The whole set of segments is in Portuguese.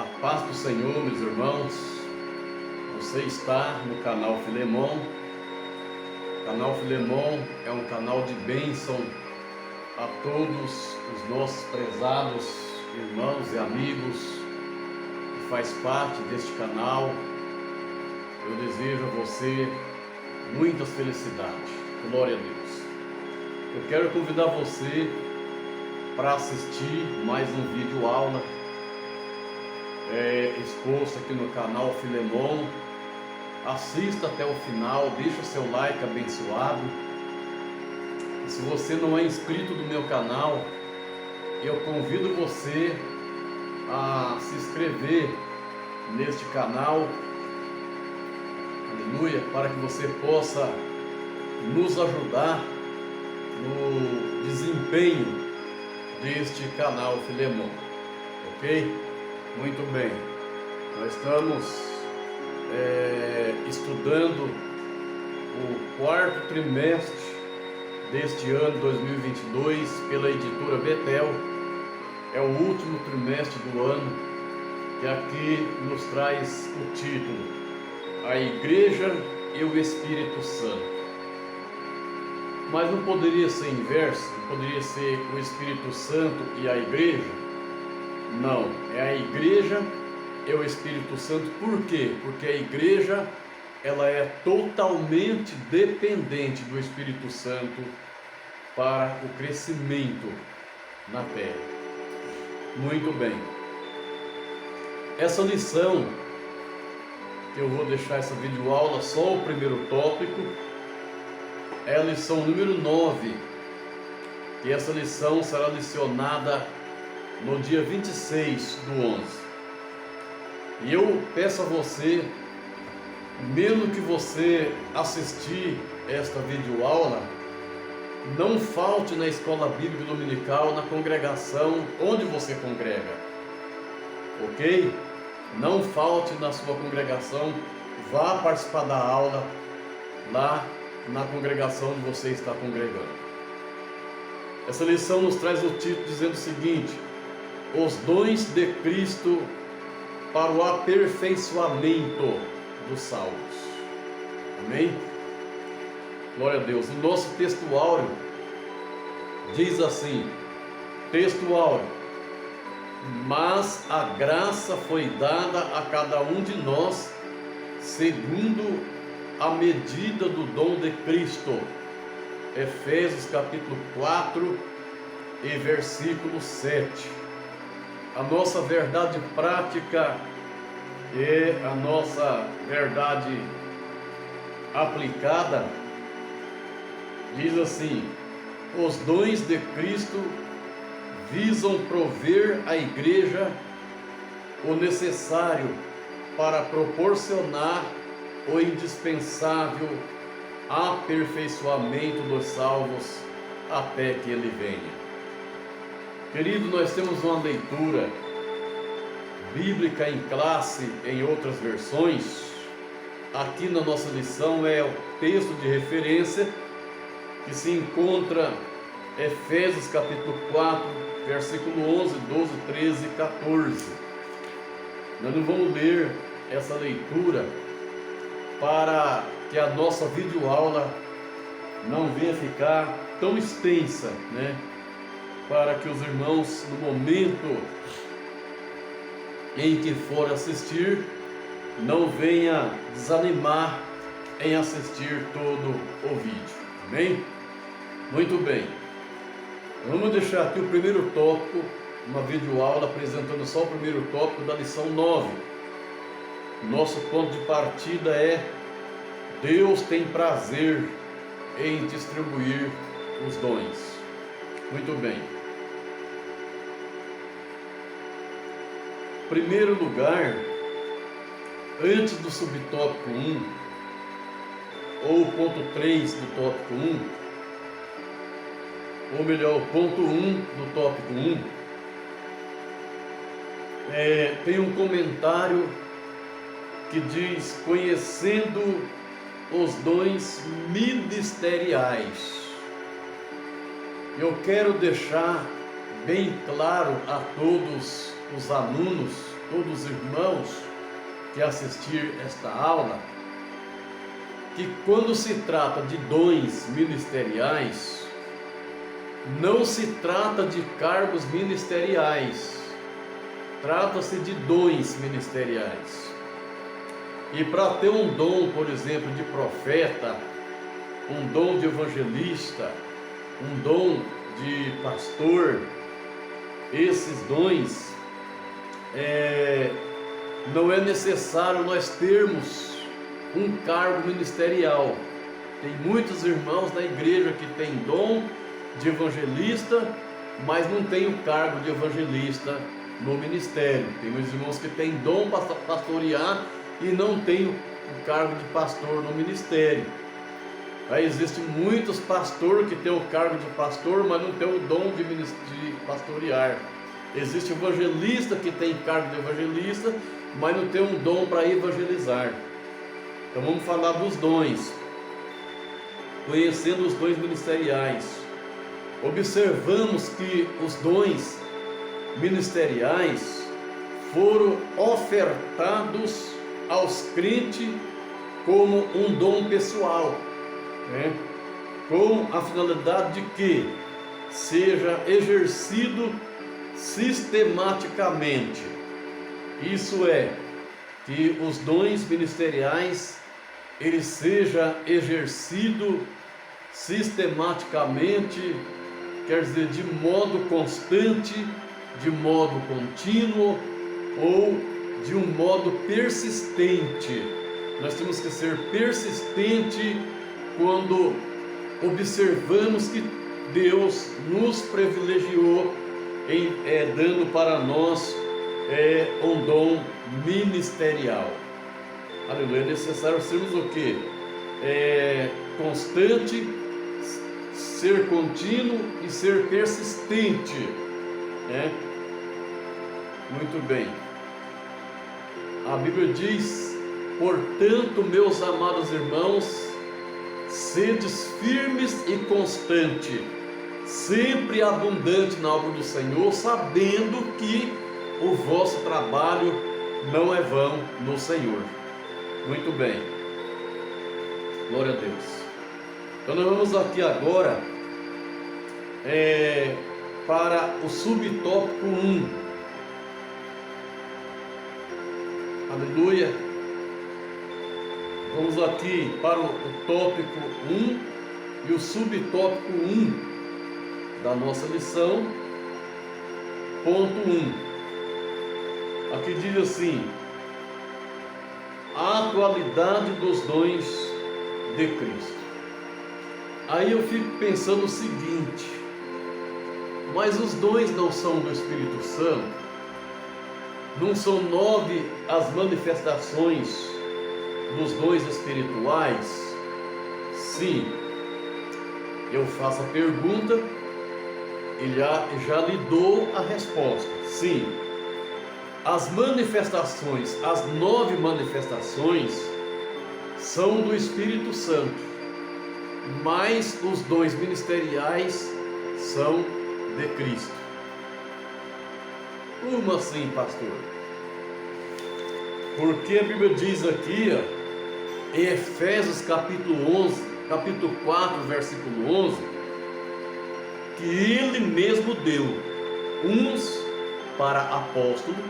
A paz do Senhor, meus irmãos. Você está no canal Filemon. O canal Filemon é um canal de bênção a todos os nossos prezados irmãos e amigos que faz parte deste canal. Eu desejo a você muitas felicidades. Glória a Deus. Eu quero convidar você para assistir mais um vídeo aula exposto aqui no canal Filemon. Assista até o final, deixa o seu like abençoado. E se você não é inscrito no meu canal, eu convido você a se inscrever neste canal, aleluia, para que você possa nos ajudar no desempenho deste canal Filemon, ok? Muito bem, nós estamos estudando o quarto trimestre deste ano 2022 pela editora Betel. É o último trimestre do ano, que aqui nos traz o título: A Igreja e o Espírito Santo. Mas não poderia ser inverso? Não poderia ser o Espírito Santo e a Igreja? Não, é a Igreja e o Espírito Santo. Por quê? Porque a Igreja, ela é totalmente dependente do Espírito Santo para o crescimento na terra. Muito bem. Essa lição, que eu vou deixar essa videoaula só o primeiro tópico, é a lição número 9. E essa lição será licionada no dia 26 do 11. E eu peço a você, mesmo que você assistir esta videoaula, não falte na escola bíblica dominical, na congregação onde você congrega, ok? Não falte na sua congregação, vá participar da aula lá na congregação onde você está congregando. Essa lição nos traz o título dizendo o seguinte: os dons de Cristo para o aperfeiçoamento dos salvos. Amém? Glória a Deus. O nosso texto áureo diz assim, texto áureo: mas a graça foi dada a cada um de nós segundo a medida do dom de Cristo. Efésios capítulo 4 e versículo 7. A nossa verdade prática e a nossa verdade aplicada diz assim: os dons de Cristo visam prover à igreja o necessário para proporcionar o indispensável aperfeiçoamento dos salvos até que ele venha. Querido, nós temos uma leitura bíblica em classe em outras versões. Aqui na nossa lição é o texto de referência que se encontra Efésios capítulo 4, versículo 11, 12, 13 e 14. Nós não vamos ler essa leitura para que a nossa videoaula não venha ficar tão extensa, né? Para que os irmãos, no momento em que for assistir, não venha desanimar em assistir todo o vídeo. Amém? Muito bem. Vamos deixar aqui o primeiro tópico, uma videoaula apresentando só o primeiro tópico da lição 9. Nosso ponto de partida é: Deus tem prazer em distribuir os dons. Muito bem. Primeiro lugar, antes do subtópico 1, ou ponto 3 do tópico 1, ou melhor, o ponto 1 do tópico 1, tem um comentário que diz: conhecendo os dons ministeriais. Eu quero deixar bem claro a todos os alunos todos os irmãos que assistir esta aula, que quando se trata de dons ministeriais, não se trata de cargos ministeriais, trata-se de dons ministeriais. E para ter um dom, por exemplo, de profeta, um dom de evangelista, um dom de pastor, esses dons, não é necessário nós termos um cargo ministerial. Tem muitos irmãos da igreja que têm dom de evangelista, mas não tem o cargo de evangelista no ministério. Tem muitos irmãos que têm dom para pastorear e não tem o cargo de pastor no ministério. Aí existem muitos pastores que têm o cargo de pastor, mas não tem o dom de pastorear. Existe evangelista que tem cargo de evangelista, mas não tem um dom para evangelizar. Então vamos falar dos dons, conhecendo os dons ministeriais. Observamos que os dons ministeriais foram ofertados aos crentes como um dom pessoal, com a finalidade de que seja exercido sistematicamente. Isso é, que os dons ministeriais ele seja exercido sistematicamente, quer dizer, de modo constante, de modo contínuo ou de um modo persistente. Nós temos que ser persistente quando observamos que Deus nos privilegiou dando para nós um dom ministerial. Aleluia. É necessário sermos o quê? Constante, ser contínuo e ser persistente. Muito bem. A Bíblia diz: portanto, meus amados irmãos, sedes firmes e constantes, sempre abundante na obra do Senhor, sabendo que o vosso trabalho não é vão no Senhor. Muito bem. Glória a Deus. Então nós vamos aqui agora para o subtópico 1. Aleluia. Vamos aqui para o tópico 1 e o subtópico 1 da nossa lição, ponto 1. Aqui diz assim: a atualidade dos dons de Cristo. Aí eu fico pensando o seguinte: mas os dons não são do Espírito Santo? Não são 9 as manifestações dos dons espirituais? Sim. Eu faço a pergunta e já lhe dou a resposta. Sim. As manifestações, as 9 manifestações são do Espírito Santo, mas os dons ministeriais são de Cristo. Como assim, pastor? Porque a Bíblia diz aqui, em Efésios capítulo 4, versículo 11, que Ele mesmo deu uns para apóstolos,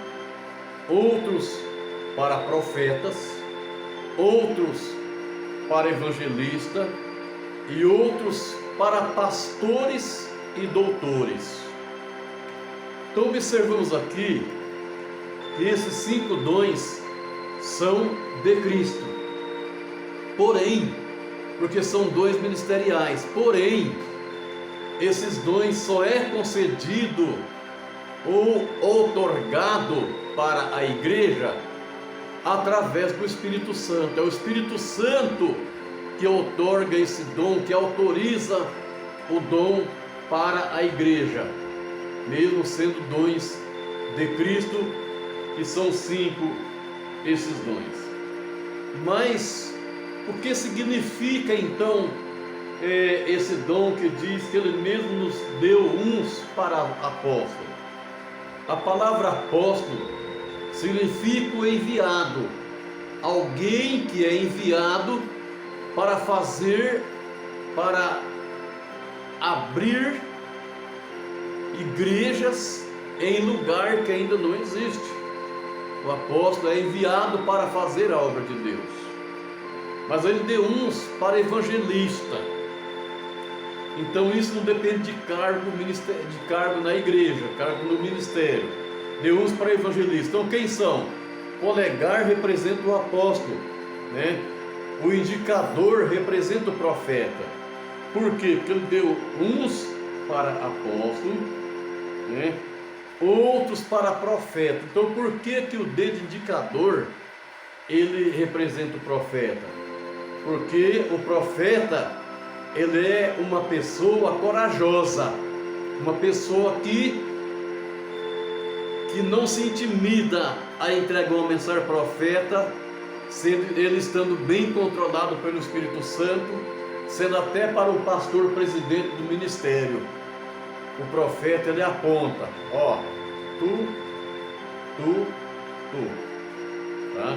outros para profetas, outros para evangelistas e outros para pastores e doutores. Então observamos aqui que esses 5 dons são de Cristo, porém, porque são dons ministeriais, porém, esses dons só é concedido ou outorgado para a igreja através do Espírito Santo. É o Espírito Santo que outorga esse dom, que autoriza o dom para a igreja, mesmo sendo dons de Cristo, que são 5 esses dons. Mas o que significa então esse dom que diz que Ele mesmo nos deu uns para apóstolo? A palavra apóstolo significa o enviado, alguém que é enviado para fazer, para abrir igrejas em lugar que ainda não existe. O apóstolo é enviado para fazer a obra de Deus, mas ele deu uns para evangelista. Então isso não depende de cargo na igreja, cargo no ministério. Deu uns para evangelista. Então quem são? O polegar representa o apóstolo, né? O indicador representa o profeta. Por quê? Porque ele deu uns para apóstolo, né? Outros para profeta. Então por que que o dedo indicador ele representa o profeta? Porque o profeta, ele é uma pessoa corajosa, uma pessoa que não se intimida a entregar uma mensagem profeta, sendo ele estando bem controlado pelo Espírito Santo, sendo até para o pastor presidente do ministério. O profeta, ele aponta, ó, tu, tá?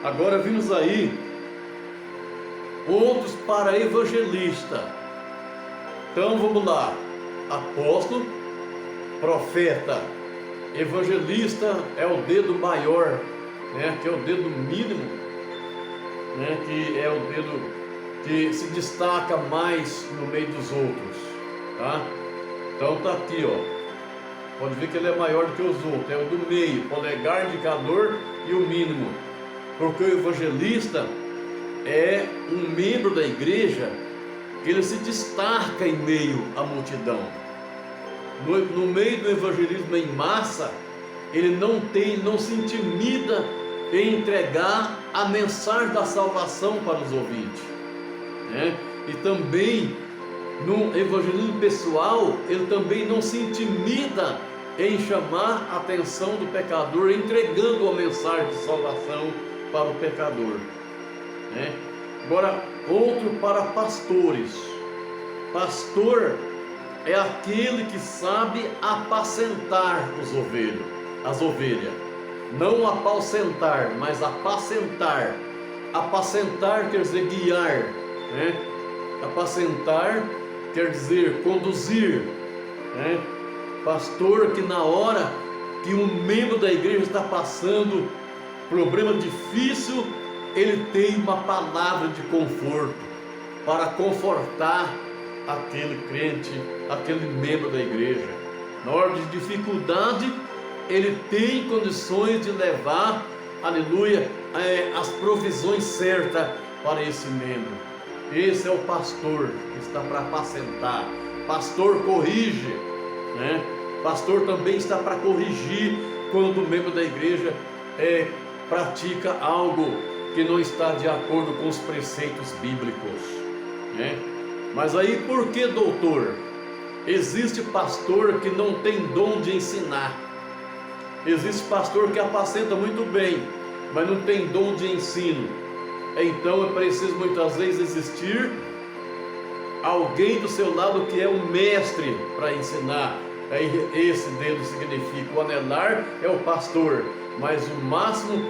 Agora vimos aí outros para evangelista. Então vamos lá: apóstolo, profeta, evangelista é o dedo maior, né? Que é o dedo mínimo, né? Que é o dedo que se destaca mais no meio dos outros, tá? Então tá aqui, ó. Pode ver que ele é maior do que os outros, é o do meio, polegar, indicador e o mínimo. Porque o evangelista é um membro da igreja que ele se destaca em meio à multidão. No meio do evangelismo em massa, ele não se intimida em entregar a mensagem da salvação para os ouvintes, né? E também no evangelismo pessoal, ele também não se intimida em chamar a atenção do pecador, entregando a mensagem de salvação para o pecador, né? Agora, outro para pastores. Pastor é aquele que sabe apacentar as ovelhas. Não apacentar, mas apacentar. Apacentar quer dizer guiar, né? Apacentar quer dizer conduzir, né? Pastor que na hora que um membro da igreja está passando problema difícil, ele tem uma palavra de conforto para confortar aquele crente, aquele membro da igreja. Na hora de dificuldade, ele tem condições de levar, aleluia, as provisões certas para esse membro. Esse é o pastor que está para apacentar. Pastor corrige, né? Pastor também está para corrigir quando o membro da igreja pratica algo que não está de acordo com os preceitos bíblicos, né? Mas aí por que, doutor? Existe pastor que não tem dom de ensinar. Existe pastor que apacenta muito bem, mas não tem dom de ensino. Então é preciso muitas vezes existir alguém do seu lado que é um mestre para ensinar. Esse dedo significa, o anelar é o pastor, mas o máximo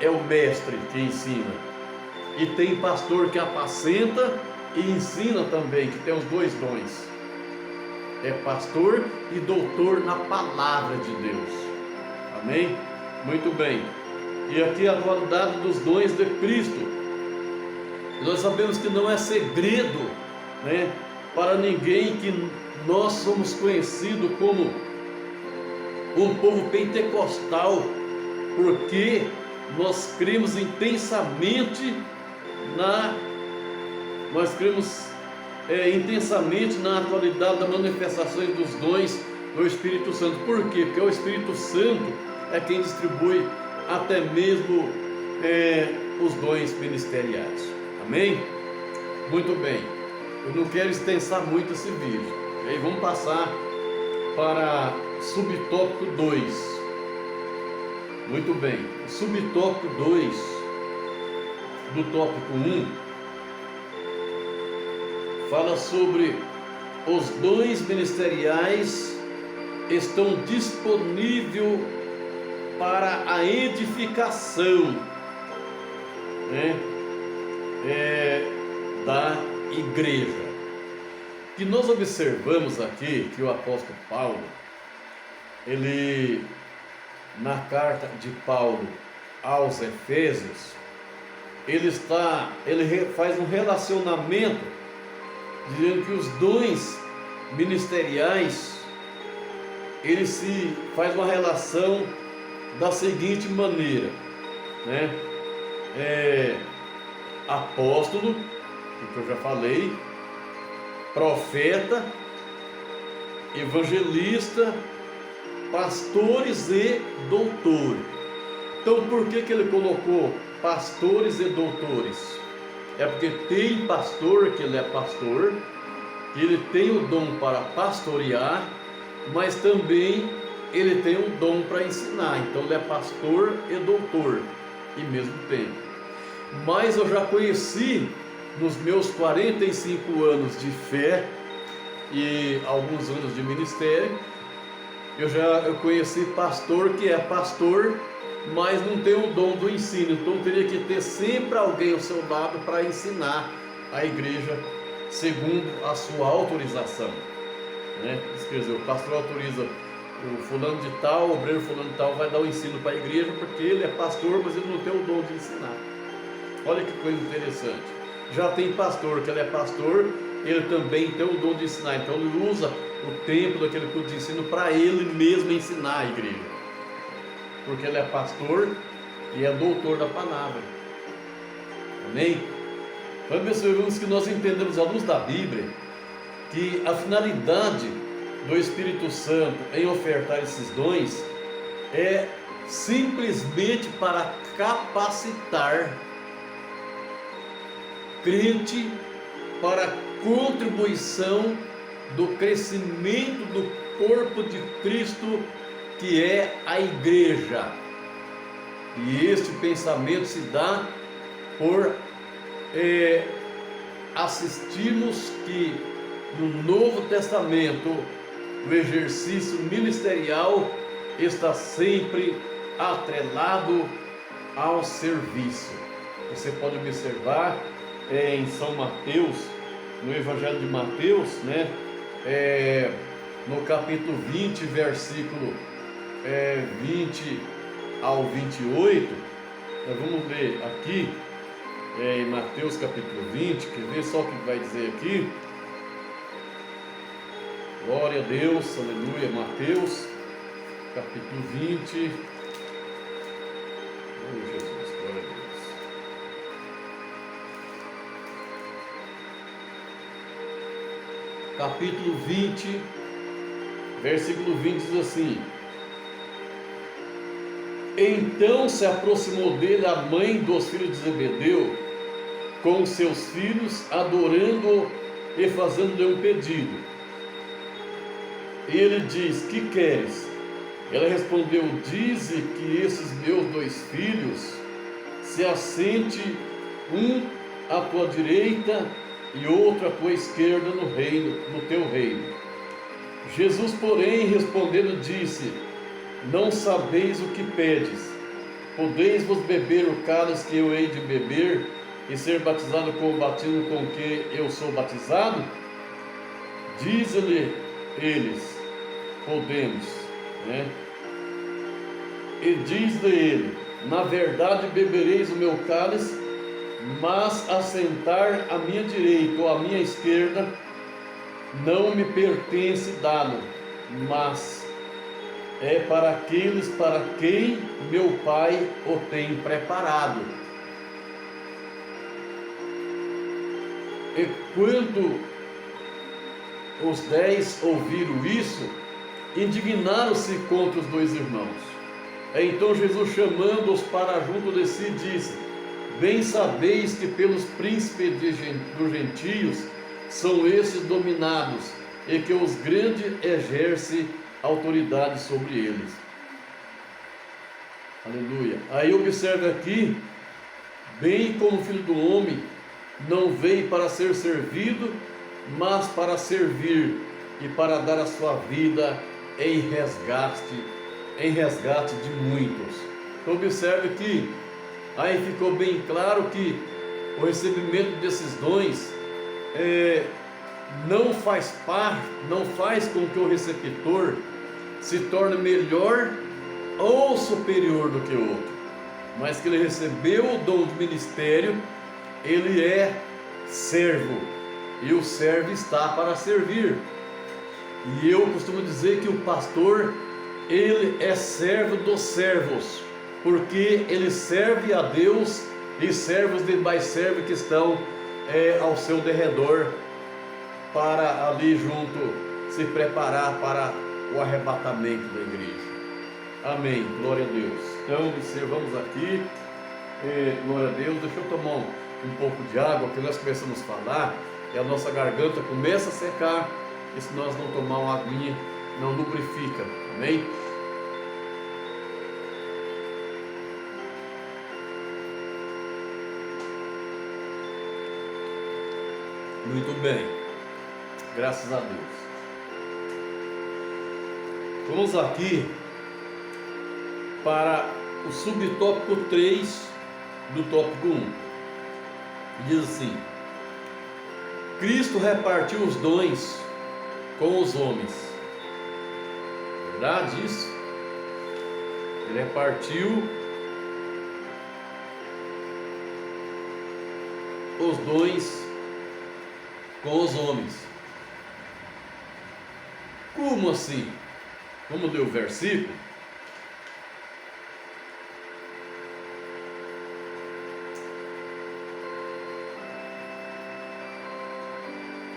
é o mestre que ensina. E tem pastor que apacenta e ensina também, que tem os dois dons. É pastor e doutor na palavra de Deus. Amém? Muito bem. E aqui a qualidade dos dons de Cristo. Nós sabemos que não é segredo, né, para ninguém que nós somos conhecidos como um povo pentecostal, porque nós cremos intensamente intensamente na atualidade das manifestações dos dons do Espírito Santo. Por quê? Porque o Espírito Santo é quem distribui até mesmo os dons ministeriais. Amém? Muito bem. Eu não quero extensar muito esse vídeo. E aí vamos passar para subtópico 2. Muito bem. Subtópico 2 do tópico 1 fala sobre os dons ministeriais estão disponíveis para a edificação, né, da igreja. Que nós observamos aqui que o apóstolo Paulo, ele, na carta de Paulo aos Efésios, ele faz um relacionamento, dizendo que os dons ministeriais, ele se faz uma relação da seguinte maneira, né? Apóstolo, que eu já falei, profeta, evangelista, pastores e doutores. Então, por que ele colocou pastores e doutores? É porque tem pastor que ele é pastor, que ele tem o dom para pastorear, mas também ele tem o dom para ensinar. Então ele é pastor e doutor em mesmo tempo. Mas eu já conheci, nos meus 45 anos de fé e alguns anos de ministério, eu conheci pastor que é pastor, mas não tem o dom do ensino. Então teria que ter sempre alguém ao seu lado para ensinar a igreja segundo a sua autorização, né? Quer dizer, o pastor autoriza o fulano de tal, o obreiro fulano de tal vai dar o ensino para a igreja, porque ele é pastor, mas ele não tem o dom de ensinar. Olha que coisa interessante. Já tem pastor que ele é pastor, ele também tem o dom de ensinar. Então ele usa o tempo daquele culto de ensino para ele mesmo ensinar a igreja, porque ele é pastor e é doutor da palavra. Amém? Então observamos que nós entendemos à luz da Bíblia que a finalidade do Espírito Santo em ofertar esses dons é simplesmente para capacitar crente para a contribuição do crescimento do corpo de Cristo, que é a igreja. E este pensamento se dá por assistirmos que no Novo Testamento o exercício ministerial está sempre atrelado ao serviço. Você pode observar em São Mateus, no Evangelho de Mateus, né? No capítulo 20, versículo 20 ao 28, nós vamos ler aqui, em Mateus capítulo 20, quer ver só o que vai dizer aqui? Glória a Deus, aleluia. Mateus capítulo 20. Oh Jesus, glória a Deus. Capítulo 20, versículo 20 diz assim: Então se aproximou dele a mãe dos filhos de Zebedeu com seus filhos, adorando-o e fazendo-lhe um pedido. E ele diz: Que queres? Ela respondeu: Dize que esses meus 2 filhos se assente, um à tua direita e outro à tua esquerda no teu reino. Jesus, porém, respondendo, disse: Não sabeis o que pedes. Podeis-vos beber o cálice que eu hei de beber e ser batizado com o batismo com que eu sou batizado? Diz-lhe eles: Podemos, né? E diz-lhe ele: Na verdade bebereis o meu cálice, mas assentar à minha direita ou à minha esquerda não me pertence dá-lo, mas é para aqueles para quem meu Pai o tem preparado. E quando os 10 ouviram isso, indignaram-se contra os 2 irmãos. Então Jesus, chamando-os para junto de si, disse: Bem sabeis que pelos príncipes dos gentios são esses dominados, e que os grandes exercem autoridade sobre eles. Aleluia. Aí observa aqui, bem como o Filho do Homem não veio para ser servido, mas para servir e para dar a sua vida em resgate em resgate de muitos. Então observe que aí ficou bem claro que o recebimento desses dons não faz com que o receptor se torne melhor ou superior do que o outro, mas que ele recebeu o dom de ministério, ele é servo, e o servo está para servir. E eu costumo dizer que o pastor, ele é servo dos servos, porque ele serve a Deus e serve os demais servos que estão ao seu derredor, para ali junto se preparar para o arrebatamento da igreja. Amém, glória a Deus. Então observamos aqui, glória a Deus. Deixa eu tomar um pouco de água, que nós começamos a falar e a nossa garganta começa a secar, e se nós não tomar uma aguinha, não lubrifica. Amém? Muito bem, graças a Deus. Vamos aqui para o subtópico 3 do tópico 1. Diz assim: Cristo repartiu os dons com os homens. Verdade isso? Ele repartiu os dons com os homens. Como assim? Vamos ler o versículo?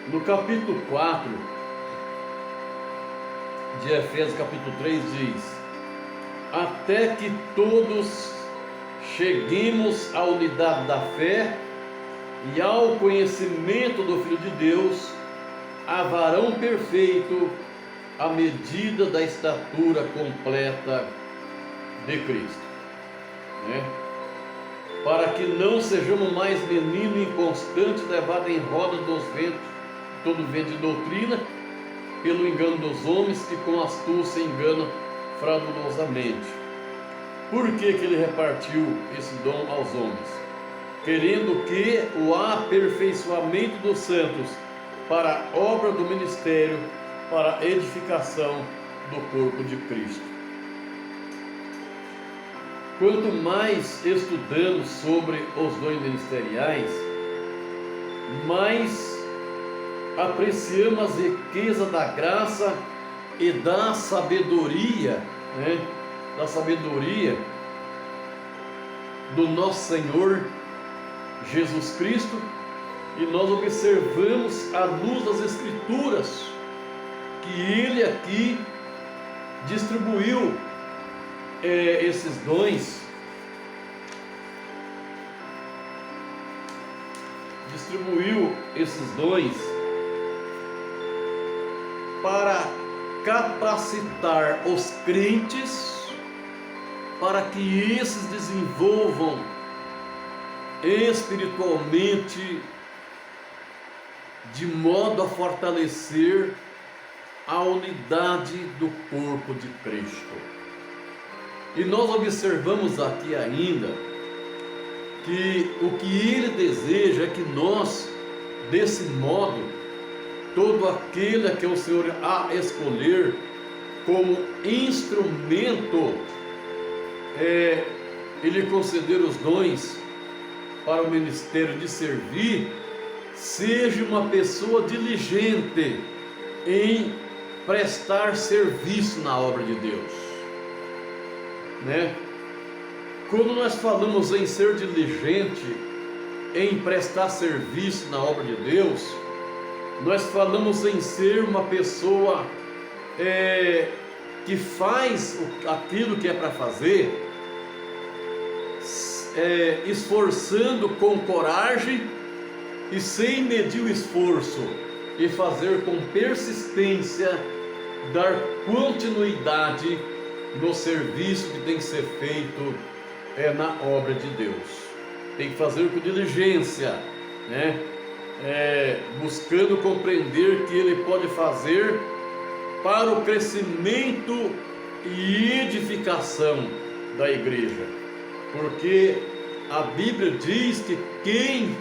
No capítulo 4 de Efésios, capítulo 3, diz: até que todos cheguemos à unidade da fé e ao conhecimento do Filho de Deus, a varão perfeito, à medida da estatura completa de Cristo, né? Para que não sejamos mais menino inconstante, levado em roda dos ventos, todo vento de doutrina, pelo engano dos homens, que com astúcia enganam fraudulosamente. Por que ele repartiu esse dom aos homens? Querendo que o aperfeiçoamento dos santos para a obra do ministério, para a edificação do corpo de Cristo. Quanto mais estudamos sobre os dons ministeriais, mais apreciamos a riqueza da graça e da sabedoria, né? Da sabedoria do nosso Senhor Jesus Cristo, e nós observamos à luz das Escrituras que Ele aqui distribuiu esses dons, para capacitar os crentes para que esses desenvolvam espiritualmente, de modo a fortalecer a unidade do corpo de Cristo. E nós observamos aqui ainda que o que Ele deseja é que nós, desse modo, todo aquele que o Senhor a escolher como instrumento, Ele conceder os dons para o ministério de servir, seja uma pessoa diligente em prestar serviço na obra de Deus, né? Quando nós falamos em ser diligente em prestar serviço na obra de Deus, nós falamos em ser uma pessoa que faz aquilo que é para fazer, esforçando com coragem e sem medir o esforço, e fazer com persistência, dar continuidade no serviço que tem que ser feito na obra de Deus. Tem que fazer com diligência, né? Buscando compreender que Ele pode fazer para o crescimento e edificação da igreja, porque a Bíblia diz que quem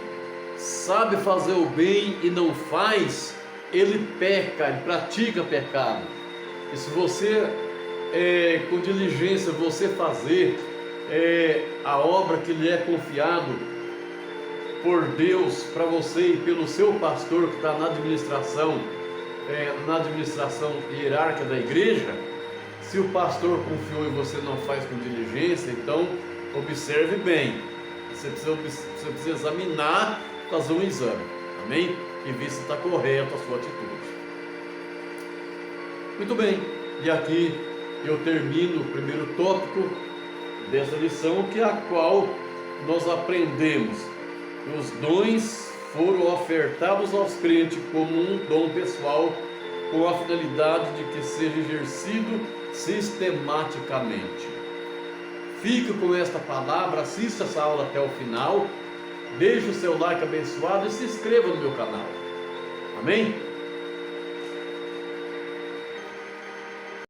sabe fazer o bem e não faz, ele peca, ele pratica pecado. E se você, com diligência, você fazer a obra que lhe é confiado por Deus para você e pelo seu pastor que está na administração hierárquica da igreja, se o pastor confiou e você não faz com diligência, então observe bem. Você precisa examinar, fazer um exame, amém? E ver se está correto a sua atitude. Muito bem, e aqui eu termino o primeiro tópico dessa lição, que é a qual nós aprendemos que os dons foram ofertados aos crentes como um dom pessoal, com a finalidade de que seja exercido sistematicamente. Fique com esta palavra, assista essa aula até o final, deixe o seu like abençoado e se inscreva no meu canal. Amém?